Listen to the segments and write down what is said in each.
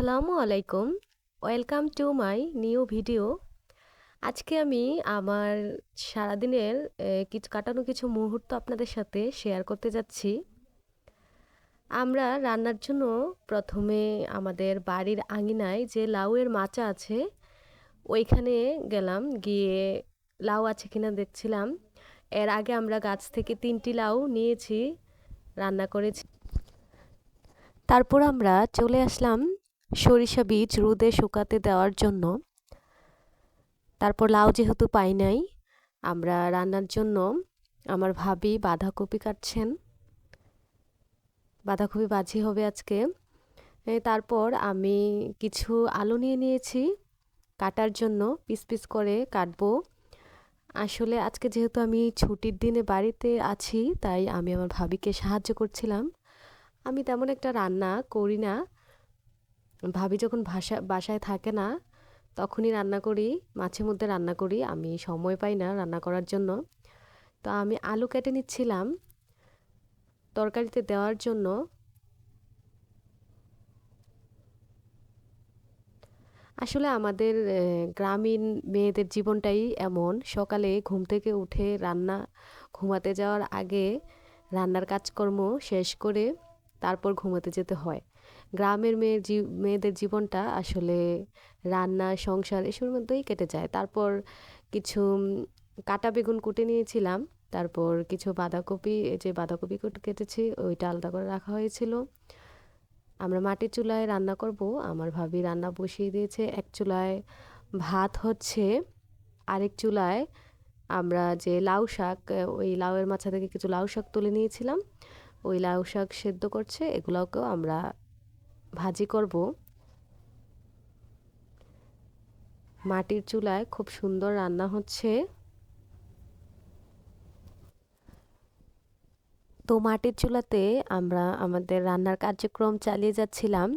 আসসালামু আলাইকুম। Welcome to my new video. আজকে আমি আমার সারাদিনের কিছু কাটানো কিছু মুহূর্ত আপনাদের সাথে শেয়ার করতে যাচ্ছি। আমরা রান্নার জন্য প্রথমে আমাদের বাড়ির আঙিনায় যে লাউয়ের মাচা আছে ওইখানে গেলাম, গিয়ে লাউ আছে কিনা দেখছিলাম। এর আগে আমরা গাছ থেকে 3টি লাউ নিয়েছি, রান্না করেছি। তারপর আমরা চলে আসলাম সরিষা বীজ রোদে শুকাতে দেওয়ার জন্য। তারপর লাউ যেহেতু পাই নাই, আমরা রান্নার জন্য আমার ভাবি বাঁধাকপি কাটছেন, বাঁধাকপি ভাজি হবে আজকে। তারপর আমি কিছু আলু নিয়ে নিয়েছি কাটার জন্য, পিস পিস করে কাটবো। আসলে আজকে যেহেতু আমি ছুটির দিনে বাড়িতে আছি, তাই আমি আমার ভাবিকে সাহায্য করছিলাম। আমি তেমন একটা রান্না করি না, ভাবি যখন বাসায় থাকে না তখনই রান্না করি, মাঝে মধ্যে রান্না করি, আমি সময় পাই না রান্না করার জন্য। তো আমি আলু কেটে নিচ্ছিলাম তরকারিতে দেওয়ার জন্য। আসলে আমাদের গ্রামীণ মেয়েদের জীবনটাই এমন, সকালে ঘুম থেকে উঠে ঘুমাতে যাওয়ার আগে রান্নার কাজকর্ম শেষ করে তারপর ঘুমাতে যেতে হয়। গ্রামের মেয়েদের জীবনটা আসলে রান্না, সংসার এসবের মধ্যেই কেটে যায়। তারপর কিছু কাটা বেগুন কুটে নিয়েছিলাম, তারপর কিছু বাঁধাকপি, এই যে বাঁধাকপি কেটেছি ওইটা আলাদা করে রাখা হয়েছিল। আমরা মাটির চুলায় রান্না করব। আমার ভাবি রান্না বসিয়ে দিয়েছে, এক চুলায় ভাত হচ্ছে, আরেক চুলায় আমরা যে লাউ শাক, ওই লাউয়ের মাথা থেকে কিছু লাউ শাক তুলে নিয়েছিলাম, ওই লাউ শাক সেদ্ধ করছে, এগুলোকেও আমরা ভাজি করব। মাটির চুলায় খুব সুন্দর রান্না হচ্ছে। তো মাটির চুলাতে আমরা আমাদের রান্নার কার্যক্রম চালিয়ে যাচ্ছিলাম।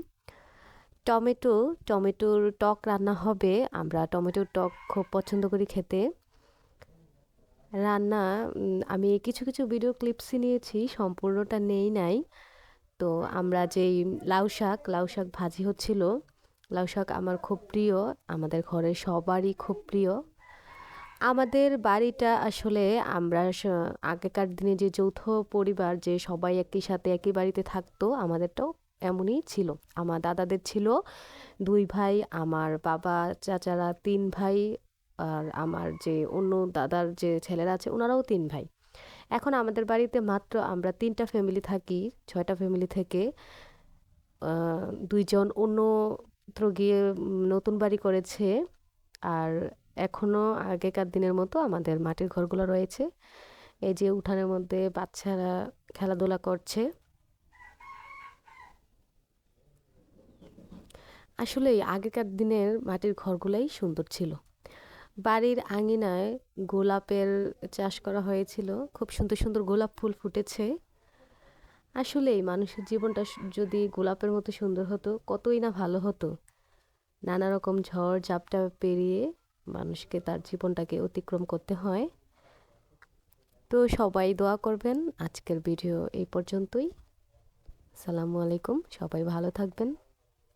টমেটোর টক রান্না হবে, আমরা টমেটোর টক খুব পছন্দ করি খেতে। রান্না আমি কিছু কিছু ভিডিও ক্লিপসই নিয়েছি, সম্পূর্ণটা নেই নাই। তো আমরা যেই লাউ শাক ভাজি হচ্ছিল, লাউ শাক আমার খুব প্রিয়, আমাদের ঘরের সবারই খুব প্রিয়। আমাদের বাড়িটা আসলে আমরা আগেকার দিনে যে যৌথ পরিবার, যে সবাই একই সাথে একই বাড়িতে থাকতো, আমাদেরটাও এমনই ছিল। আমার দাদাদের ছিল 2 ভাই, আমার বাবা চাচারা 3 ভাই, আর আমার যে অন্য দাদার যে ছেলেরা আছে ওনারাও 3 ভাই। এখন আমাদের বাড়িতে মাত্র আমরা 3টা ফ্যামিলি থাকি 6টা ফ্যামিলি থেকে। 2জন অন্যত্র গিয়ে নতুন বাড়ি করেছে, আর এখনও আগেকার দিনের মতো আমাদের মাটির ঘরগুলো রয়েছে। এই যে উঠানের মধ্যে বাচ্চারা খেলাধুলা করছে। আসলেই আগেকার দিনের মাটির ঘরগুলাই সুন্দর ছিল। বাড়ির আঙিনায় গোলাপের চাষ করা হয়েছিল, খুব সুন্দর সুন্দর গোলাপ ফুল ফুটেছে। আসলেই মানুষের জীবনটা যদি গোলাপের মতো সুন্দর হতো কতই না ভালো হতো। নানা রকম ঝড় ঝাপটা পেরিয়ে মানুষকে তার জীবনটাকে অতিক্রম করতে হয়। তো সবাই দোয়া করবেন। আজকের ভিডিও এই পর্যন্তই। আসসালামু আলাইকুম, সবাই ভালো থাকবেন।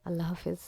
আল্লাহ হাফেজ।